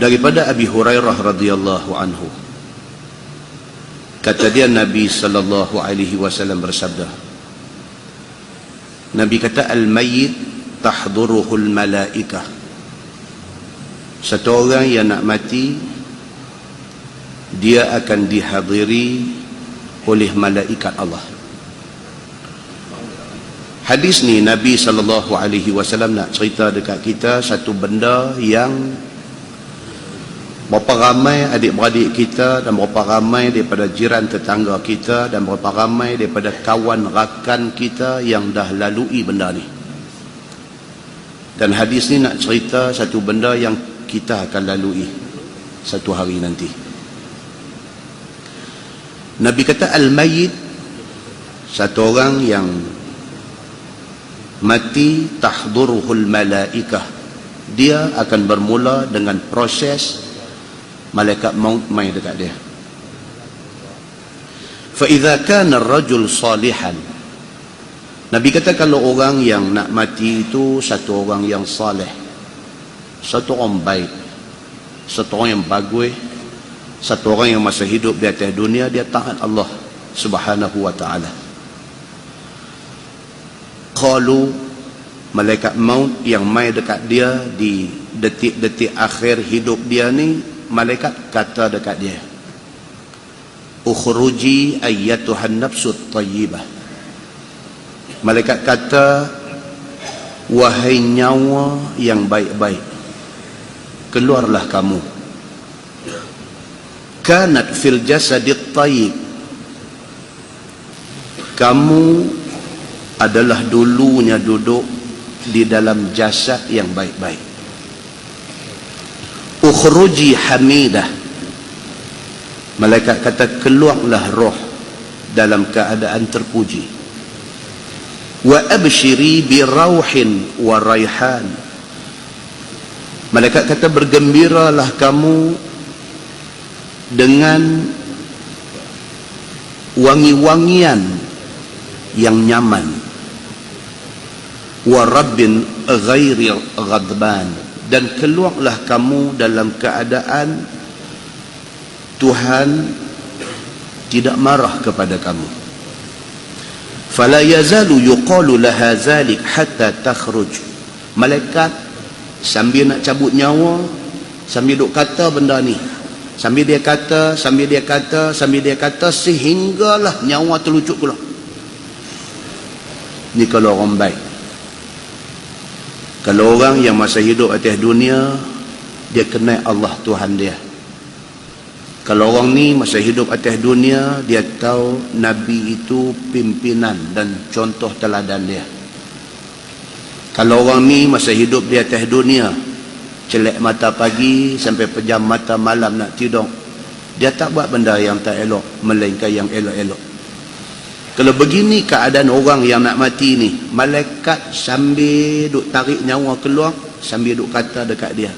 Daripada Abi Hurairah radhiyallahu anhu, kata dia, Nabi sallallahu alaihi wasallam bersabda, Nabi kata, al-mayyit tahduruhul malaikah. Satu orang yang nak mati, dia akan dihadiri oleh malaikat Allah. Hadis ni Nabi sallallahu alaihi wasallam nak cerita dekat kita satu benda yang berapa ramai adik-beradik kita dan berapa ramai daripada jiran tetangga kita dan berapa ramai daripada kawan rakan kita yang dah lalui benda ni. Dan hadis ni nak cerita satu benda yang kita akan lalui satu hari nanti. Nabi kata al-mayyit, satu orang yang mati, tahduruhul malaikah, dia akan bermula dengan proses malaikat maut mai dekat dia. Fa idza kana ar-rajul salihan, Nabi kata kalau orang yang nak mati itu satu orang yang saleh, satu orang baik, satu orang yang bagus, satu orang yang masa hidup di atas dunia dia taat Allah Subhanahu wa taala. Qalu, malaikat maut yang mai dekat dia di detik-detik akhir hidup dia ni, malaikat kata dekat dia, ukhruji ayyatuhan nafsut tayyibah. Malaikat kata, wahai nyawa yang baik-baik, keluarlah kamu. Kanat fil jasadit tayyib, kamu adalah dulunya duduk di dalam jasad yang baik-baik. Ukhruji hamidah, malaikat kata keluarlah roh dalam keadaan terpuji. Wa abshiri bi rauhin wa raihan, malaikat kata bergembiralah kamu dengan wangi-wangian yang nyaman. Wa rabbin ghairi ghadban, dan keluarlah kamu dalam keadaan Tuhan tidak marah kepada kamu. Fala yazalu yuqalu laha zalik hatta takhruj, malaikat sambil nak cabut nyawa, sambil duk kata benda ni, sambil dia kata sehinggalah nyawa terlucut keluar. Ni kalau orang baik. Kalau orang yang masa hidup atas dunia, dia kenal Allah Tuhan dia. Kalau orang ni masa hidup atas dunia, dia tahu Nabi itu pimpinan dan contoh teladan dia. Kalau orang ni masa hidup di atas dunia, celek mata pagi sampai pejam mata malam nak tidur, dia tak buat benda yang tak elok, melainkan yang elok-elok. Kalau begini keadaan orang yang nak mati ni, malaikat sambil duk tarik nyawa keluar, sambil duk kata dekat dia,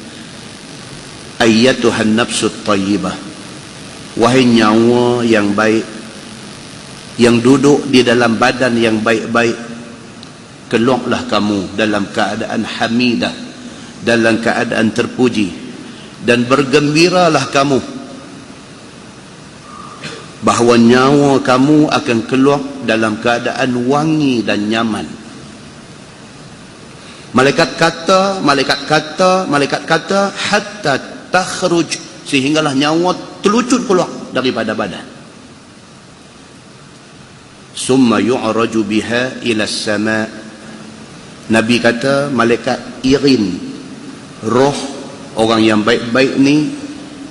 ayyatuhan nafsut tayyibah, wahai nyawa yang baik, yang duduk di dalam badan yang baik-baik, keluarlah kamu dalam keadaan hamidah, dalam keadaan terpuji, dan bergembiralah kamu bahawa nyawa kamu akan keluar dalam keadaan wangi dan nyaman. Malaikat kata hatta takhruj, sehinggalah nyawa terlucut keluar daripada badan. Summa yu'raju biha ila as-sama', Nabi kata malaikat irin roh orang yang baik-baik ni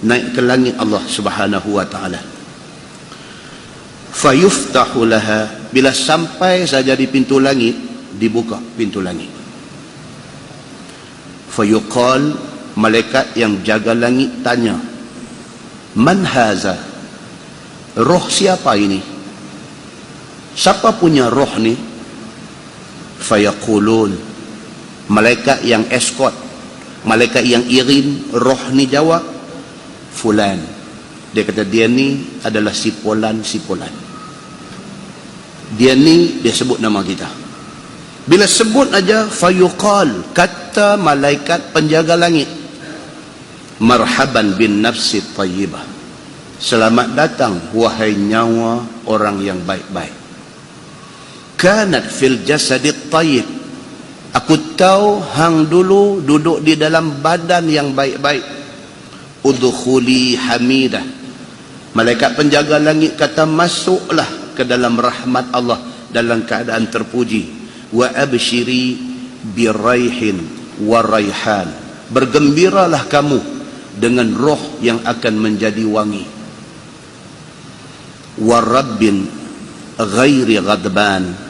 naik ke langit Allah Subhanahu wa taala. Fayuftahu laha, bila sampai saja di pintu langit, dibuka pintu langit. Fayuqal, malaikat yang jaga langit tanya, man haza, roh siapa ini? Siapa punya roh ni? Fayaqulun, malaikat yang escort, malaikat yang irin roh ni jawab, fulan. Dia kata dia ni adalah si Polan, si Polan. Dia ni, dia sebut nama kita. Bila sebut aja, fayuqal, kata malaikat penjaga langit, Marhaban bin nafsi tayyibah. Selamat datang wahai nyawa orang yang baik-baik. Kanat fil jasadit tayyib. Aku tahu hang dulu duduk di dalam badan yang baik-baik. Udkhuli hamidah. Malaikat penjaga langit kata, masuklah ke dalam rahmat Allah dalam keadaan terpuji. Wa abshiri biraihin wa raihan. Bergembiralah kamu dengan roh yang akan menjadi wangi. Wa rabbin ghairi ghadban.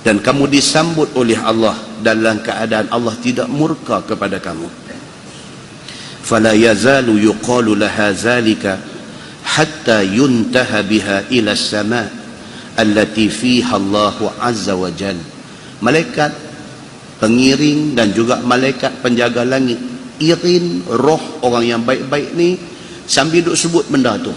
Dan kamu disambut oleh Allah dalam keadaan Allah tidak murka kepada kamu. Fala yazalu yuqalu laha zalika hatta yuntaha biha ila as-sama' allati fiha Allah azza wa jalla. Malaikat pengiring dan juga malaikat penjaga langit irin roh orang yang baik-baik ni sambil duk sebut benda tu.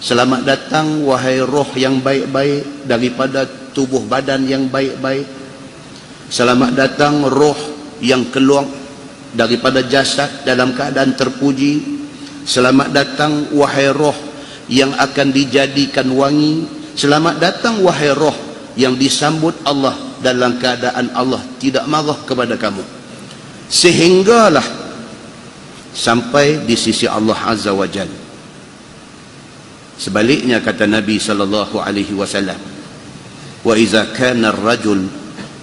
Selamat datang wahai roh yang baik-baik daripada tubuh badan yang baik-baik. Selamat datang roh yang keluar daripada jasad dalam keadaan terpuji. Selamat datang wahai roh yang akan dijadikan wangi. Selamat datang wahai roh yang disambut Allah dalam keadaan Allah tidak marah kepada kamu. Sehinggalah sampai di sisi Allah Azza wa Jalla. Sebaliknya kata Nabi sallallahu alaihi wasallam, wa iza kana ar-rajul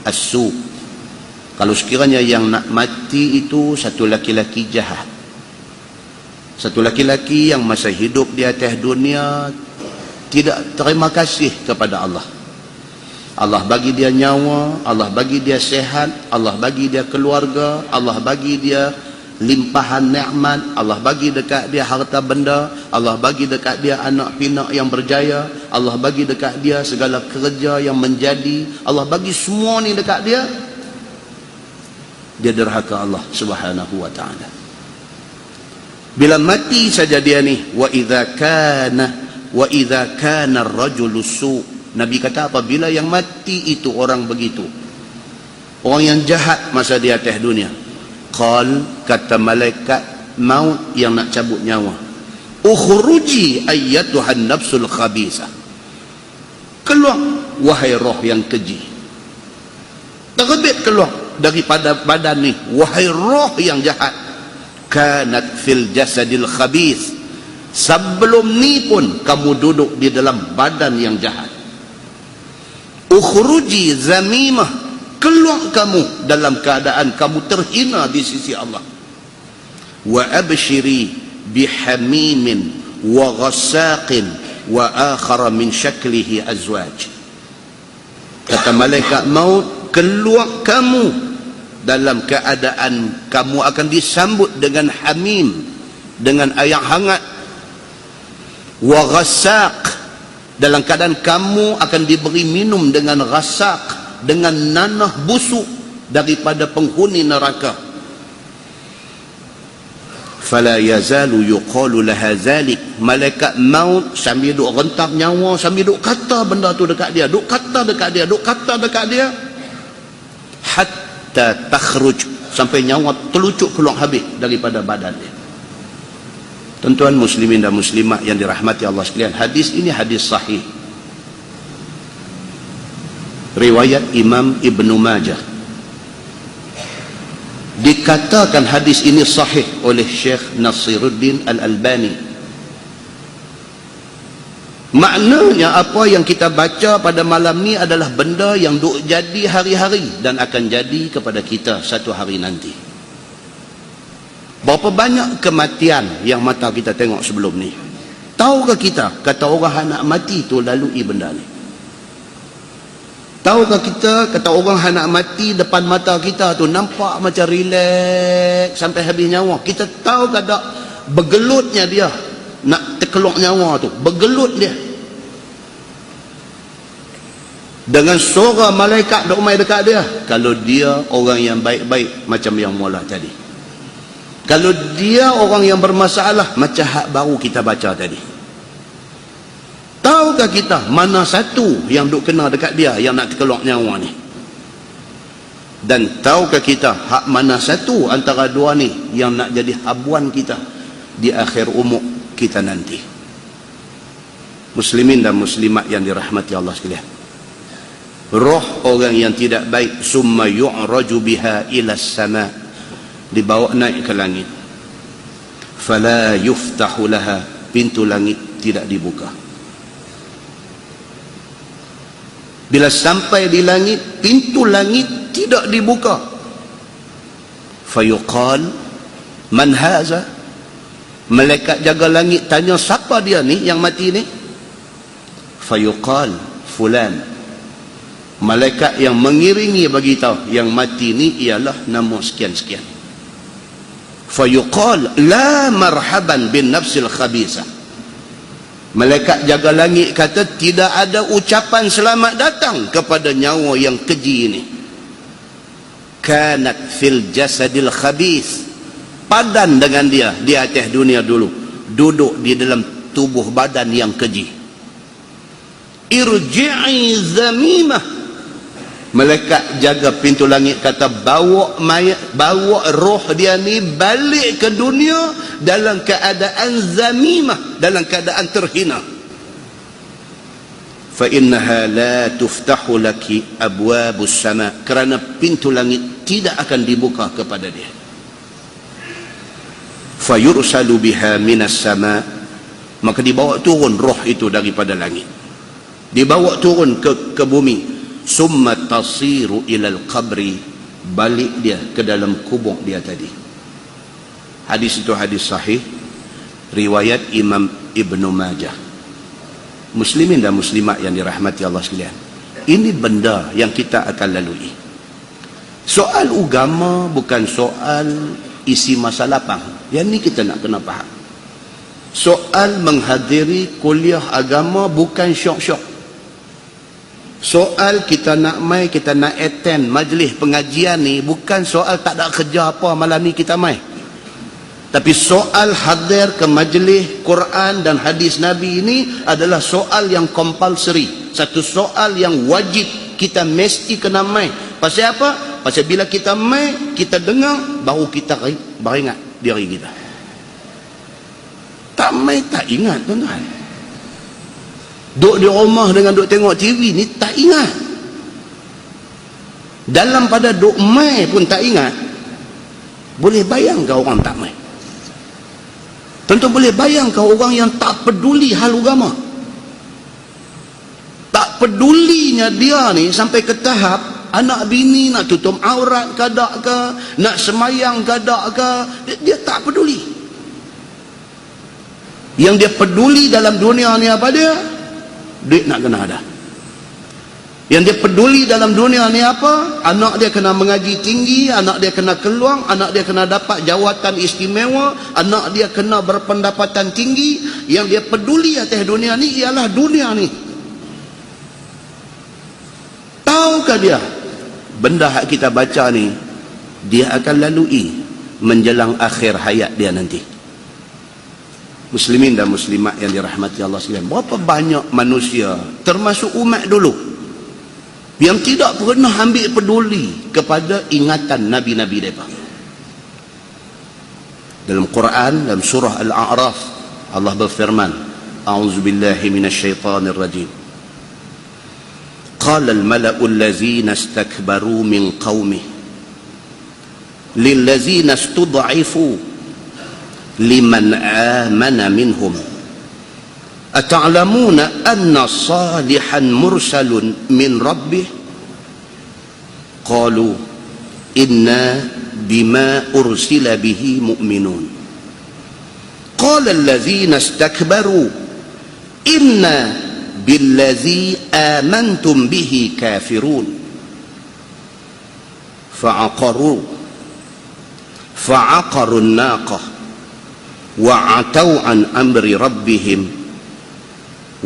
as-su', kalau sekiranya yang nak mati itu satu laki-laki jahat, satu laki-laki yang masa hidup di atas dunia tidak terima kasih kepada Allah. Allah bagi dia nyawa, Allah bagi dia sehat, Allah bagi dia keluarga, Allah bagi dia limpahan nikmat, Allah bagi dekat dia harta benda, Allah bagi dekat dia anak pinak yang berjaya, Allah bagi dekat dia segala kerja yang menjadi, Allah bagi semua ni dekat dia. Dia derhaka Allah Subhanahu wa taala. Bila mati saja dia ni, wa idza kana ar-rajulu su', Nabi kata apabila yang mati itu orang begitu, orang yang jahat masa di atas dunia, qal, kata malaikat maut yang nak cabut nyawa, ukhruji ayyatuhan nafsul khabisah, keluar wahai roh yang keji, terbit keluar daripada badan ni wahai roh yang jahat. Kanat fil jasadil khabis, sebelum ni pun kamu duduk di dalam badan yang jahat. Ukhruji zamimah, keluar kamu dalam keadaan kamu terhina di sisi Allah. Wa abshiri bihamimin wa ghassaqin wa akhara min syaklihi azwaj. Kata malaikat maut, keluar kamu dalam keadaan kamu akan disambut dengan hamim, dengan air hangat. Wa ghassaq, dalam keadaan kamu akan diberi minum dengan ghassaq, dengan nanah busuk daripada penghuni neraka. Fala yazalu yuqalu laha zalik, malaikat maut sambil duk rentak nyawa, sambil duk kata benda tu dekat dia, duk kata dekat dia, duk kata dekat dia, hatta takhruj, sampai nyawa terlucuk keluar habis daripada badan dia. Tuan-tuan muslimin dan muslimat yang dirahmati Allah sekalian, hadis ini hadis sahih, riwayat Imam Ibn Majah. Dikatakan hadis ini sahih oleh Syekh Nasiruddin Al-Albani. Maknanya apa yang kita baca pada malam ni adalah benda yang duk jadi hari-hari dan akan jadi kepada kita satu hari nanti. Berapa banyak kematian yang mata kita tengok sebelum ni? Tahukah kita, kata orang nak mati tu lalui benda ni? Tahukah kita, kata orang nak mati depan mata kita tu nampak macam relax sampai habis nyawa? Kita tahu tak ada bergelutnya dia nak terkeluar nyawa tu, bergelut dia. Dengan suara malaikat duk mai dekat dia. Kalau dia orang yang baik-baik macam yang mula tadi. Kalau dia orang yang bermasalah macam hak baru kita baca tadi. Tahukah kita mana satu yang duk kena dekat dia yang nak terkeluar nyawa ni? Dan tahukah kita hak mana satu antara dua ni yang nak jadi habuan kita di akhir umur kita nanti? Muslimin dan muslimat yang dirahmati Allah sekalian, roh orang yang tidak baik, summa yu'raju biha ila sama, dibawa naik ke langit, fala yuftahu laha, pintu langit tidak dibuka. Bila sampai di langit, pintu langit tidak dibuka. Fayuqal man haza, malaikat jaga langit tanya, siapa dia ni yang mati ni? Fayuqal fulan, malaikat yang mengiringi bagi tahu yang mati ni ialah nama sekian-sekian. Fayuqal la marhaban bin nafsil khabisah, malaikat jaga langit kata tidak ada ucapan selamat datang kepada nyawa yang keji ini. Kanat fil jasadil khabis, padan dengan dia di atas dunia dulu, duduk di dalam tubuh badan yang keji. Irji'i zamimah, malaikat jaga pintu langit kata bawa mayat, bawa roh dia ni balik ke dunia dalam keadaan zamimah, dalam keadaan terhina. Fa innaha la tuftahu laki abwabus sama, kerana pintu langit tidak akan dibuka kepada dia. Fa yursalu biha minas sama, maka dibawa turun roh itu daripada langit, dibawa turun ke bumi. Summa tasiru ilal qabri, balik dia ke dalam kubur dia tadi. Hadis itu hadis sahih, riwayat Imam Ibnu Majah. Muslimin dan muslimat yang dirahmati Allah sekalian, ini benda yang kita akan lalui. Soal agama bukan soal isi masa lapang, yang ni kita nak kena faham. Soal menghadiri kuliah agama bukan syok-syok. Soal kita nak mai, kita nak attend majlis pengajian ni bukan soal tak ada kerja apa malam ni kita mai. Tapi soal hadir ke majlis Quran dan hadis Nabi ini adalah soal yang compulsory, satu soal yang wajib, kita mesti kena mai. Pasal apa? Pasal bila kita mai, kita dengar, baru kita beringat diri kita. Tak mai tak ingat, tuan-tuan. Duk di rumah dengan duk tengok TV ni tak ingat. Dalam pada duk mai pun tak ingat. Boleh bayangkan orang tak mai? Tentu boleh bayangkan orang yang tak peduli hal agama. Tak pedulinya dia ni sampai ke tahap anak bini nak tutup aurat ke tak ke, nak semayang ke tak ke, dia tak peduli. Yang dia peduli dalam dunia ni apa dia? Duit nak kena ada. Yang dia peduli dalam dunia ni apa? Anak dia kena mengaji tinggi, anak dia kena keluar, anak dia kena dapat jawatan istimewa, anak dia kena berpendapatan tinggi. Yang dia peduli atas dunia ni ialah dunia ni. Tahukah dia benda yang kita baca ni dia akan lalui menjelang akhir hayat dia nanti? Muslimin dan muslimat yang dirahmati Allah sekalian, berapa banyak manusia termasuk umat dulu yang tidak pernah ambil peduli kepada ingatan Nabi-Nabi mereka. Dalam Quran, dalam surah Al-A'raf, Allah berfirman, A'udzubillahi minasyaitanir rajim. Qala al-mala'u allazina istakbaru min qaumih lillazina istud'ifu liman amana minhum ata'lamuna anna salihan mursalun min rabbih qalu inna bima ursila bihi mu'minun qala allazina istakbaru inna billazi amantum bihi kafirun fa'aqaru an-naqah wa'atau an amri rabbihim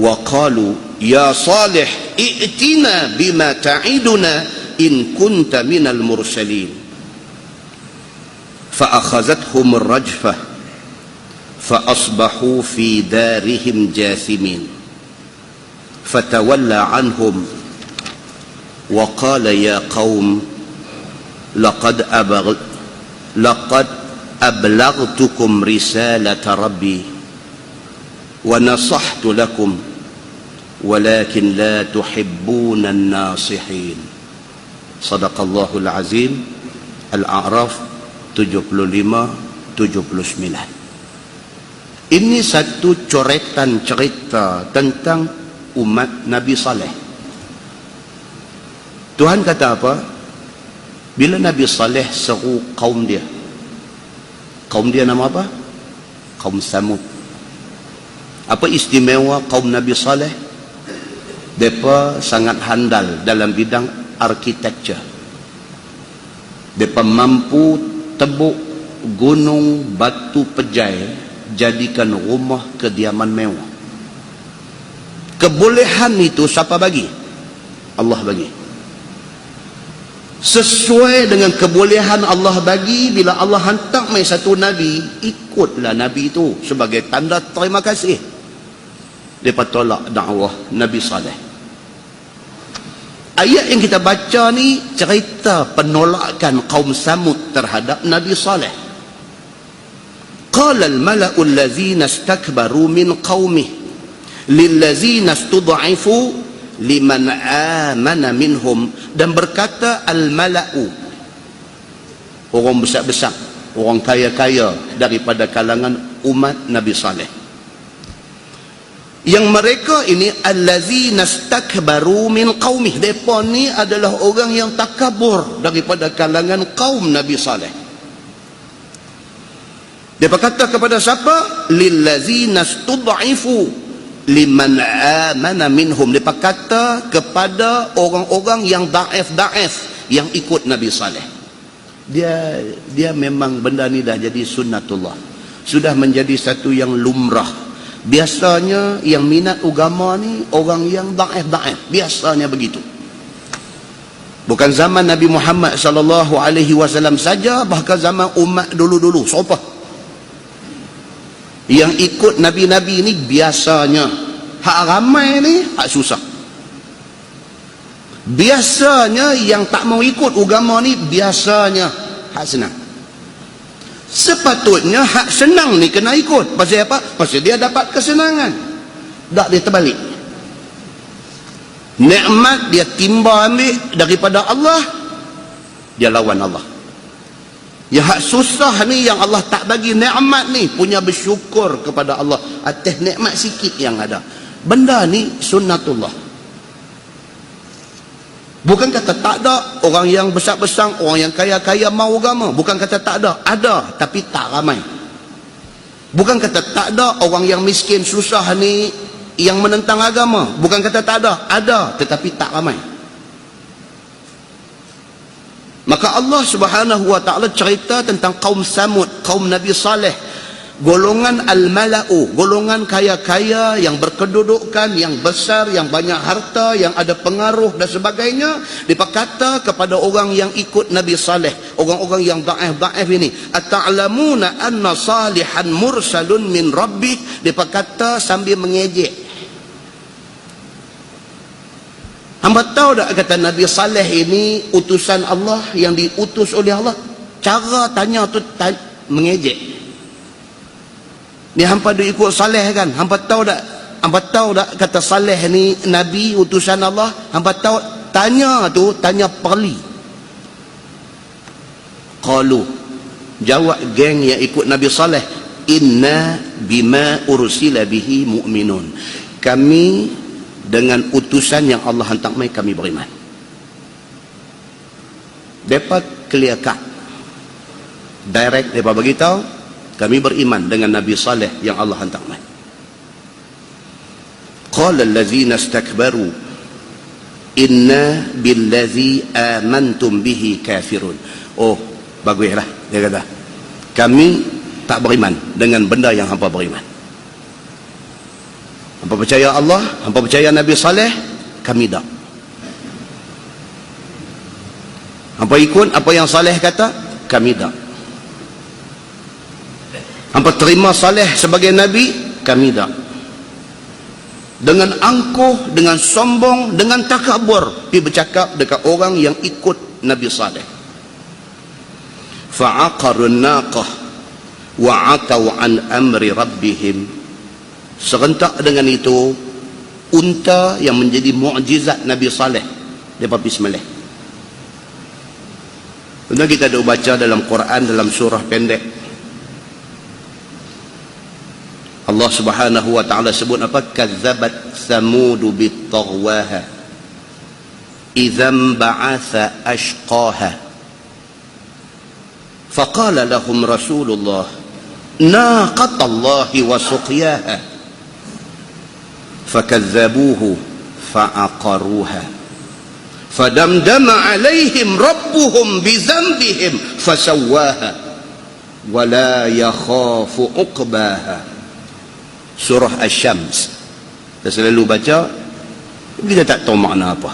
وقالوا يا صالح ائتنا بما تعدنا إن كنت من المرسلين فأخذتهم الرجفة فأصبحوا في دارهم جاثمين فتولى عنهم وقال يا قوم laqad ablaghtukum risalata rabbi wa nasahtu lakum walakin la tuhibbuna an-nasihin. Sadaqallahul azim. Al-A'raf 75-79. Ini satu coretan cerita tentang umat Nabi Saleh. Tuhan kata apa? Bila Nabi Saleh seru kaum dia nama apa? Kaum Samud. Apa istimewa kaum Nabi Saleh? Mereka sangat handal dalam bidang arkitektur. Mereka mampu tebuk gunung batu pejai jadikan rumah kediaman mewah. Kebolehan itu siapa bagi? Allah bagi. Sesuai dengan kebolehan Allah bagi, bila Allah hantar mai satu Nabi, ikutlah Nabi itu sebagai tanda terima kasih. Mereka tolak dakwah Nabi Saleh. Ayat yang kita baca ni cerita penolakan kaum Samud terhadap Nabi Saleh. Qala al-mala'u allazina istakbaru min qaumihi lillazina istud'ifu liman amana minhum, dan berkata al-mala'u, orang besar-besar, orang kaya-kaya daripada kalangan umat Nabi Saleh, yang mereka ini allazina istakbaru min qaumih, depa ni adalah orang yang takabur daripada kalangan kaum Nabi Saleh. Depa kata kepada siapa? Lillazina istud'ifu liman amana minhum. Depa kata kepada orang-orang yang daif yang ikut Nabi Saleh. Dia memang benda ni dah jadi sunnatullah, sudah menjadi satu yang lumrah. Biasanya yang minat agama ni orang yang daif, biasanya begitu. Bukan zaman Nabi Muhammad sallallahu alaihi wasallam saja, bahkan zaman umat dulu-dulu. Siapa yang ikut Nabi-Nabi ni biasanya hak ramai ni hak susah. Biasanya yang tak mau ikut agama ni biasanya hak senang. Sepatutnya hak senang ni kena ikut. Pasal apa? Pasal dia dapat kesenangan. Tak, dia terbalik. Nikmat dia timba ambil daripada Allah, dia lawan Allah. Yang hak susah ni, yang Allah tak bagi nikmat ni, punya bersyukur kepada Allah atas nikmat sikit yang ada. Benda ni sunnatullah. Bukan kata tak ada orang yang besar-besar, orang yang kaya-kaya mau agama. Bukan kata tak ada. Ada, tapi tak ramai. Bukan kata tak ada orang yang miskin susah ni yang menentang agama. Bukan kata tak ada. Ada, tetapi tak ramai. Maka Allah Subhanahu wa ta'ala cerita tentang kaum Samud, kaum Nabi Saleh, golongan al-mala'u, golongan kaya-kaya yang berkedudukan, yang besar, yang banyak harta, yang ada pengaruh dan sebagainya. Dia kata kepada orang yang ikut Nabi Saleh, orang-orang yang daif ini, ata'lamuna anna salihan mursalun min rabbih. Dia kata sambil mengejek, hamba tahu tak, kata Nabi Saleh ini utusan Allah, yang diutus oleh Allah. Cara tanya tu mengejek. Ni hampa dia ikut Saleh kan? Hampa tahu tak kata Saleh ni Nabi utusan Allah? Hampa tahu, tanya tu tanya perli. Qalu, jawab geng yang ikut Nabi Saleh, inna bima ursila bihi mu'minun. Kami dengan utusan yang Allah hantar mai, kami beriman. Dapat clear cut, direct mereka beritahu, kami beriman dengan Nabi Saleh yang Allah hantar mai. Qala allazina istakbaru inna billazi amantum bihi kafirun. Oh, baguslah, dia kata, kami tak beriman dengan benda yang hampa beriman. Hampa percaya Allah, hampa percaya Nabi Saleh, kami tak. Hampa ikut apa yang Saleh kata, kami tak. Hampa terima Saleh sebagai Nabi, kami tak. Dengan angkuh, dengan sombong, dengan takabur, pergi bercakap dekat orang yang ikut Nabi Saleh. fa'aqarun naqah wa 'atau an amri rabbihim. Serentak dengan itu, unta yang menjadi mukjizat Nabi Saleh depa pergi sembelih. Benar kita ada baca dalam Quran dalam surah pendek. Allah Subhanahu wa taala sebut apa? Kazzabat Thamud bit-taghwaha idzam ba'atha ashqaha faqala lahum Rasulullah naqatallahi wa suqyaha fakazzabuhu fa'aqaruha fadamdama 'alaihim rabbuhum bizambihim fasawwaha wa la yakhafu 'uqbaha. Surah Asy-Syams. Kita selalu baca, kita tak tahu makna apa.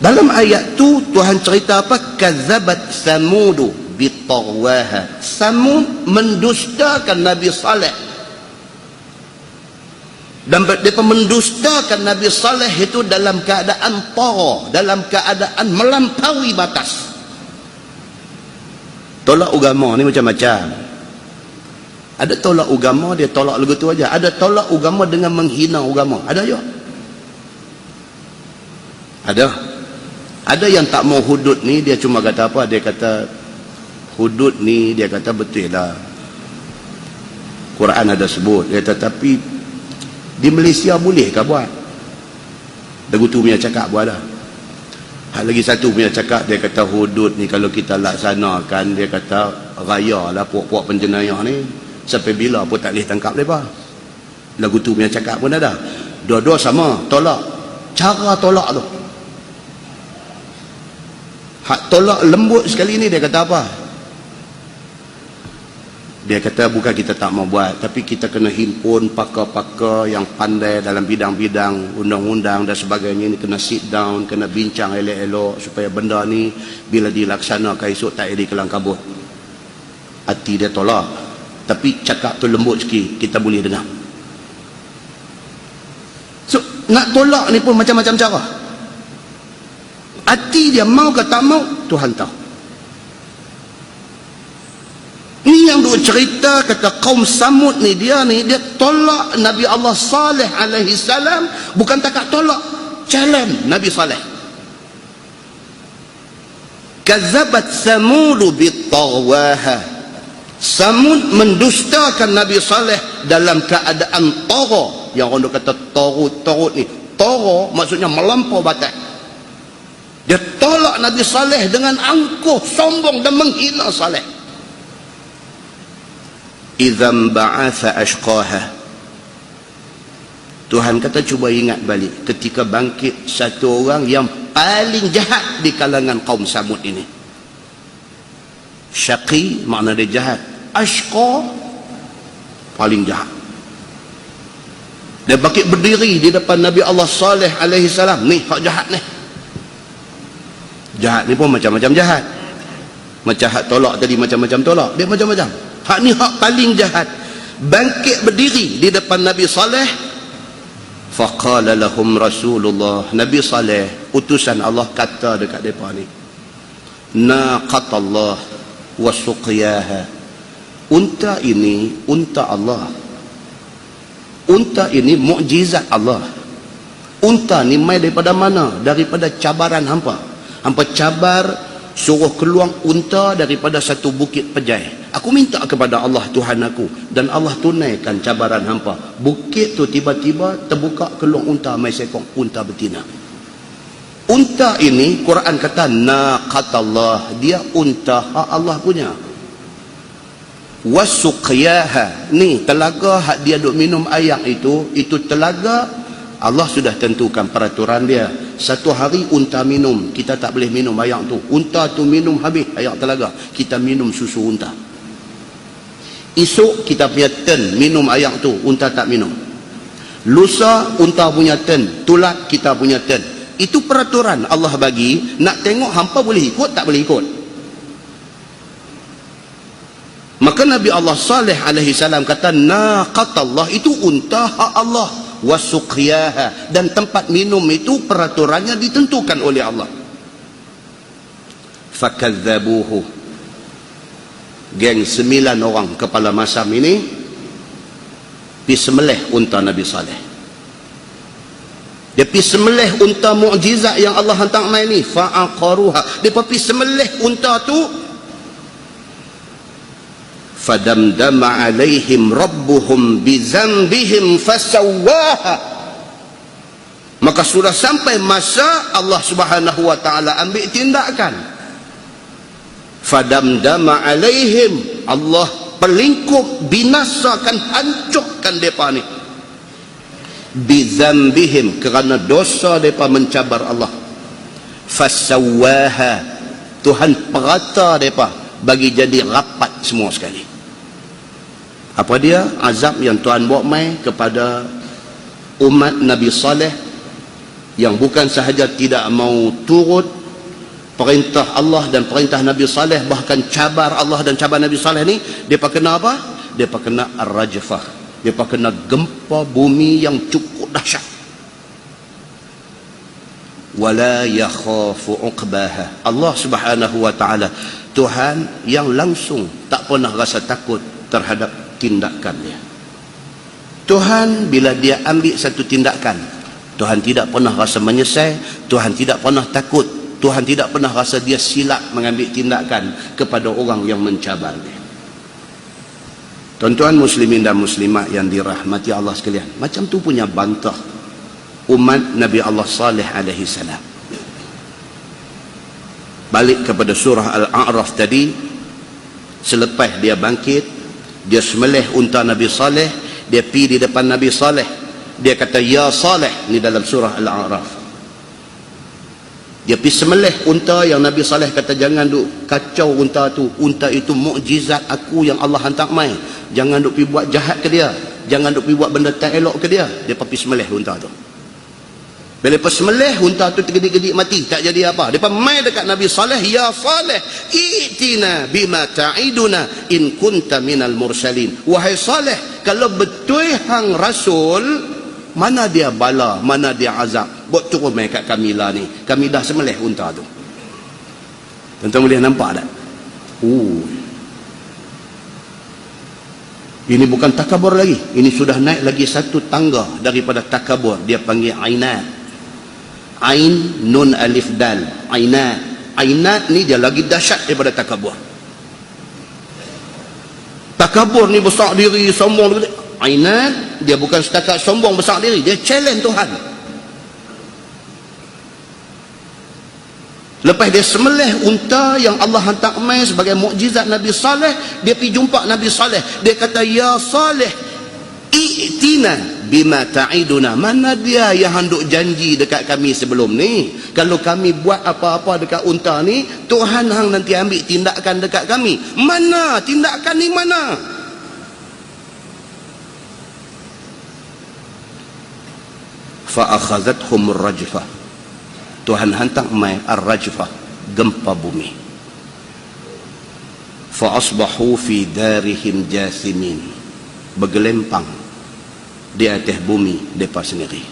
Dalam ayat tu Tuhan cerita apa? Kazzabat Thamud bit-taghwaha. Thamud mendustakan Nabi Saleh. Dan mereka mendustakan Nabi Saleh itu dalam keadaan tagha, dalam keadaan melampaui batas. Tolak agama ni macam-macam. Ada tolak agama, dia tolak lagu tu aja. Ada tolak agama dengan menghina agama. Ada ya? Ada. Ada yang tak mau hudud ni, dia cuma kata apa? Dia kata hudud ni, dia kata betul lah. Quran ada sebut. Dia kata tapi di Malaysia boleh ke buat? Lagu tu punya cakap buat dah. Lagi satu punya cakap, dia kata hudud ni kalau kita laksanakan, dia kata raya lah puak-puak penjenayah ni. Sampai bila pun tak boleh tangkap mereka. Lagu tu punya cakap pun ada. Dua-dua sama, tolak. Cara tolak tu. Hak tolak lembut sekali ni dia kata apa? Dia kata bukan kita tak mau buat, tapi kita kena himpun pakar-pakar yang pandai dalam bidang-bidang undang-undang dan sebagainya ni, kena sit down, kena bincang elok-elok supaya benda ni bila dilaksanakan esok tak ada kelang kabut. Hati dia tolak. Tapi cakap tu lembut sikit, kita boleh dengar. So, nak tolak ni pun macam-macam cara. Hati dia mau ke tak mau, Tuhan tahu. Ni yang duk cerita, kata kaum Samud ni, dia tolak Nabi Allah Saleh alaihi salam, bukan takat tolak, challenge Nabi Saleh. Kazzabat Thamud bit-taghwaha. Samud mendustakan Nabi Saleh dalam keadaan tagha. Yang orang kata tarut ni, tagha maksudnya melampau batas. Dia tolak Nabi Saleh dengan angkuh, sombong dan menghina Saleh. Idzam ba'atha ashqaha. Tuhan kata cuba ingat balik ketika bangkit satu orang yang paling jahat di kalangan kaum Samud ini. Syaqi makna dia jahat, ashqa paling jahat. Dia bangkit berdiri di depan Nabi Allah Saleh alaihi salam. Ni hak jahat ni. Jahat ni pun macam-macam jahat. Macam hak tolak tadi macam-macam tolak, dia macam-macam. Hak ni hak paling jahat. Bangkit berdiri di depan Nabi Saleh. Faqala lahum Rasulullah, Nabi Saleh utusan Allah kata dekat depa ni, naqatallah wa suqyaha. Unta ini unta Allah. Unta ini mukjizat Allah. Unta ni mai daripada mana? Daripada cabaran hampa. Hampa cabar suruh keluar unta daripada satu bukit pejai. Aku minta kepada Allah Tuhan aku, dan Allah tunaikan cabaran hampa. Bukit tu tiba-tiba terbuka, keluar unta mai seekor unta betina. Unta ini Quran kata naqatallah, dia unta hak Allah punya. Wasuqyaha, ni telaga hak dia duk minum air itu telaga Allah sudah tentukan peraturan dia. Satu hari unta minum, kita tak boleh minum air tu. Unta tu minum habis air telaga, kita minum susu unta. Esok kita punya turn minum air tu, unta tak minum. Lusa unta punya turn, tulat kita punya turn. Itu peraturan Allah bagi. Nak tengok hampa boleh ikut tak boleh ikut. Maka Nabi Allah Saleh alaihi salam kata naqatallah, itu unta hak Allah, wasuqyaha, dan tempat minum itu peraturannya ditentukan oleh Allah. fakadzabuhu. Geng 9 orang kepala masam ini pergi sembelih unta Nabi Saleh. Dia pergi sembelih unta mukjizat yang Allah hantar mai ni, fa'aqaruha. Dia pergi sembelih unta tu, fadamdama alaihim rabbuhum bizambihim fasawwaha. Maka sudah sampai masa Allah Subhanahu wa taala ambil tindakan. Fadamdama alaihim, Allah pelingkup, binasakan, hancurkan mereka ni, bizambihim, kerana dosa mereka mencabar Allah. Fasawwaha, Tuhan perata mereka bagi jadi rapat semua sekali. Apa dia? Azab yang Tuhan bawa mai kepada umat Nabi Saleh, yang bukan sahaja tidak mau turut perintah Allah dan perintah Nabi Saleh, bahkan cabar Allah dan cabar Nabi Saleh ni, mereka kena apa? Mereka kena ar-rajfah, mereka kena gempa bumi yang cukup dahsyat. Wala yakhafu uqbaha. Allah Subhanahu wa taala, Tuhan yang langsung tak pernah rasa takut terhadap tindakan dia. Tuhan bila dia ambil satu tindakan, Tuhan tidak pernah rasa menyesal, Tuhan tidak pernah takut, Tuhan tidak pernah rasa dia silap mengambil tindakan kepada orang yang mencabar dia. Tuan-tuan muslimin dan muslimat yang dirahmati Allah sekalian, macam tu punya bantah umat Nabi Allah Saleh alaihi salam. Balik kepada surah Al-A'raf tadi, selepas dia bangkit, dia sembelih unta Nabi Saleh, dia pergi di depan Nabi Saleh, dia kata ya Saleh, ni dalam surah Al-A'raf. Dia pergi sembelih unta yang Nabi Saleh kata jangan duk kacau unta tu, unta itu mukjizat aku yang Allah hantar mai, jangan duk pergi buat jahat ke dia, jangan duk pergi buat benda tak elok ke dia. Dia pergi sembelih unta tu. Bila pergi sembelih unta tu tergedik-gedik mati, tak jadi apa. Dia mai dekat Nabi Saleh, ya Saleh, i'tina bima ta'iduna in kunta minal mursalin. Wahai Saleh, kalau betul hang rasul, mana dia bala, mana dia azab, buat turun mai kat kami lah ni, kami dah sembelih unta tu. Tuan-tuan boleh nampak tak? Ini bukan takabur lagi, ini sudah naik lagi satu tangga daripada takabur. Dia panggil ainat. Ain nun alif dal, ainat. Ainat ni dia lagi dahsyat daripada takabur. Takabur ni besar diri, sombong diri. Ainat dia bukan setakat sombong besar diri, dia challenge Tuhan. Lepas dia sembelih unta yang Allah hantar mai sebagai mukjizat Nabi Saleh, dia pergi jumpa Nabi Saleh, dia kata ya Saleh, i'tina bima ta'iduna. Mana dia yang handuk janji dekat kami sebelum ni, kalau kami buat apa-apa dekat unta ni, Tuhan hang nanti ambil tindakan dekat kami. Mana tindakan ni, mana? Fa'akhazathum ar-rajfah. Tuhan hantar mai ar-rajfah, gempa bumi. Fa'asbahu fi darihim jasimin. Bergelempang di atas bumi mereka sendiri.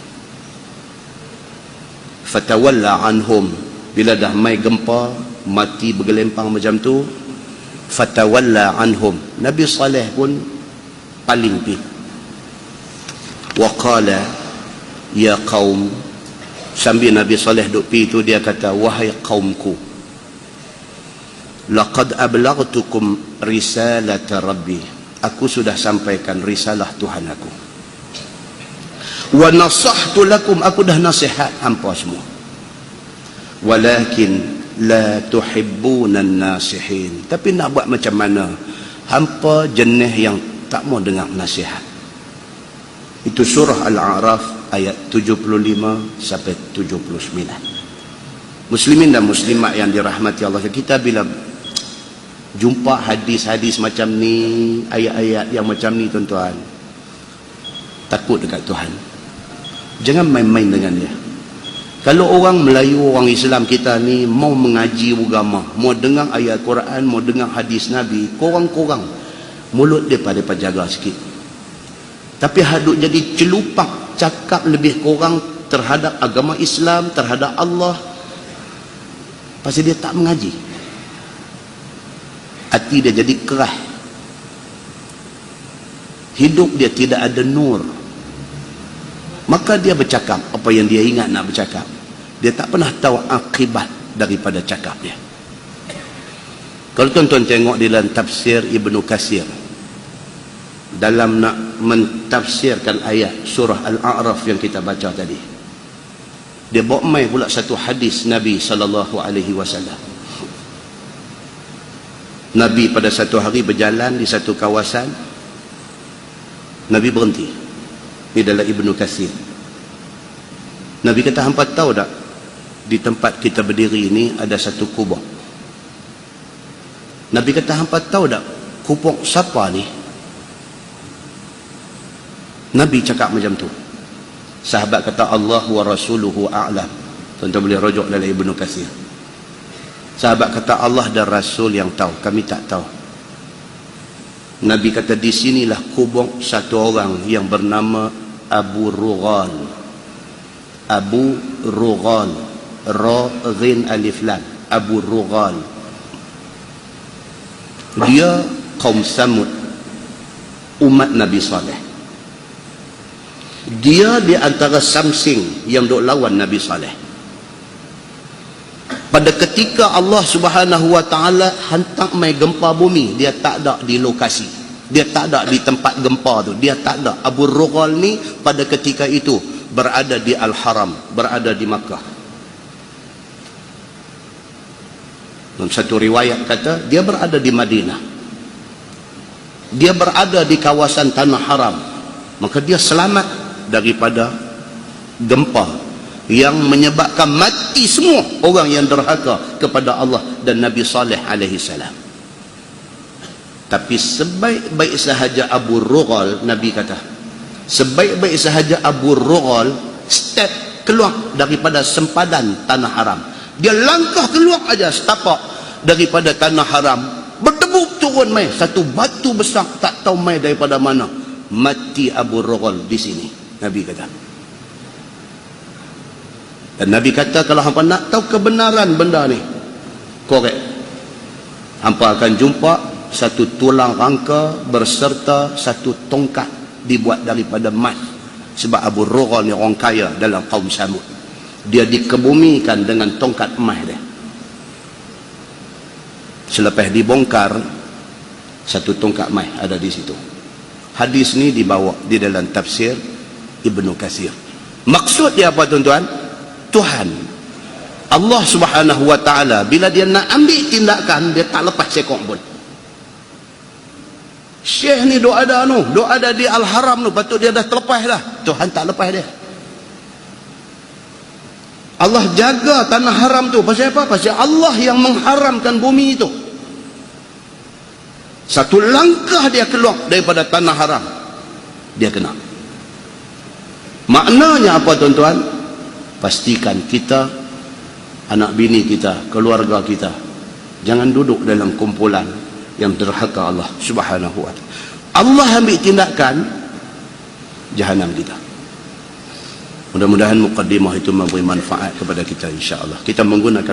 Fatawalla anhum. Bila dah mai gempa, mati bergelempang macam tu, fatawalla anhum. Nabi Saleh pun paling pi. Wa qala ya qaum, sambil Nabi Saleh duk pi tu dia kata, wahai qaumku, laqad ablaghtukum risalata rabbi, aku sudah sampaikan risalah Tuhan aku. Wa nasahtu lakum, aku dah nasihat hampa semua. Walakin la tuhibbuna an-nasihin, tapi nak buat macam mana, hampa jenis yang tak mau dengar nasihat. Itu surah Al-A'raf ayat 75 sampai 79. Muslimin dan muslimat yang dirahmati Allah, kita bila jumpa hadis-hadis macam ni, ayat-ayat yang macam ni, tuan-tuan, takut dekat Tuhan. Jangan main-main dengan dia. Kalau orang Melayu, orang Islam kita ni mau mengaji agama, mau dengar ayat Quran, mau dengar hadis Nabi, korang-korang mulut mereka jaga sikit. Tapi hadut jadi celupak cakap lebih kurang terhadap agama Islam, terhadap Allah, pasal dia tak mengaji. hati dia jadi kerah, hidup dia tidak ada nur, maka dia bercakap apa yang dia ingat nak bercakap. Dia tak pernah tahu akibat daripada cakap dia. Kalau tuan-tuan tengok di dalam tafsir Ibnu Katsir, dalam nak mentafsirkan ayat surah Al-A'raf yang kita baca tadi, dia bawa mai pula satu hadis Nabi SAW. Nabi pada satu hari berjalan di satu kawasan, Nabi berhenti. Ini dalam Ibnu Katsir. Nabi kata, hampa tahu tak, di tempat kita berdiri ini ada satu kubur. Nabi kata, hampa tahu tak kubur siapa ni? Nabi cakap macam tu. Sahabat kata, Allah wa rasuluhu a'lam. Tuan-tuan boleh rujuk dalam Ibnu Katsir. Sahabat kata, Allah dan Rasul yang tahu, kami tak tahu. Nabi kata, di sinilah kubur satu orang yang bernama Abu Rughal. Abu Rughal, Ra Ghin Alif Lam, Abu Rughal. Dia kaum Samud, umat Nabi Saleh. Dia di antara Samsing yang duk lawan Nabi Saleh. Pada ketika Allah Subhanahu wa taala hantar mai gempa bumi, dia tak ada di lokasi. Dia tak ada di tempat gempa tu. Dia tak ada. Abu Rughal ni pada ketika itu berada di Al-Haram, berada di Makkah. Dalam satu riwayat kata dia berada di Madinah. Dia berada di kawasan Tanah Haram. Maka dia selamat daripada gempa yang menyebabkan mati semua orang yang derhaka kepada Allah dan Nabi Saleh alaihi salam. Tapi sebaik-baik sahaja Abu Rughal, Nabi kata, sebaik-baik sahaja Abu Rughal step keluar daripada sempadan Tanah Haram, dia langkah keluar aja setapak daripada Tanah Haram, berdebuk turun mai satu batu besar, tak tahu mai daripada mana, mati Abu Rughal di sini. Nabi kata. Dan Nabi kata, kalau hampa nak tahu kebenaran benda ni, korek, hampa akan jumpa satu tulang rangka berserta satu tongkat dibuat daripada emas. Sebab Abu Rughal ni orang kaya dalam kaum Samud. Dia dikebumikan dengan tongkat emas dia. Selepas dibongkar, satu tongkat emas ada di situ. Hadis ni dibawa di dalam tafsir Ibnu Katsir. Maksud dia apa, tuan-tuan? Tuhan Allah Subhanahu wa taala bila dia nak ambil tindakan, dia tak lepas sekong pun. Syekh ni duk ada di Al-Haram tu, patut dia dah terlepas dah. Tuhan tak lepas dia. Allah jaga tanah haram tu. Pasal apa? Pasal Allah yang mengharamkan bumi itu. Satu langkah dia keluar daripada tanah haram, dia kena. Maknanya apa, tuan-tuan? Pastikan kita, anak bini kita, keluarga kita, jangan duduk dalam kumpulan yang derhaka Allah Subhanahu wa ta'ala. Allah ambil tindakan, jahanam kita. Mudah-mudahan mukaddimah itu memberi manfaat kepada kita, insya-Allah. Kita menggunakan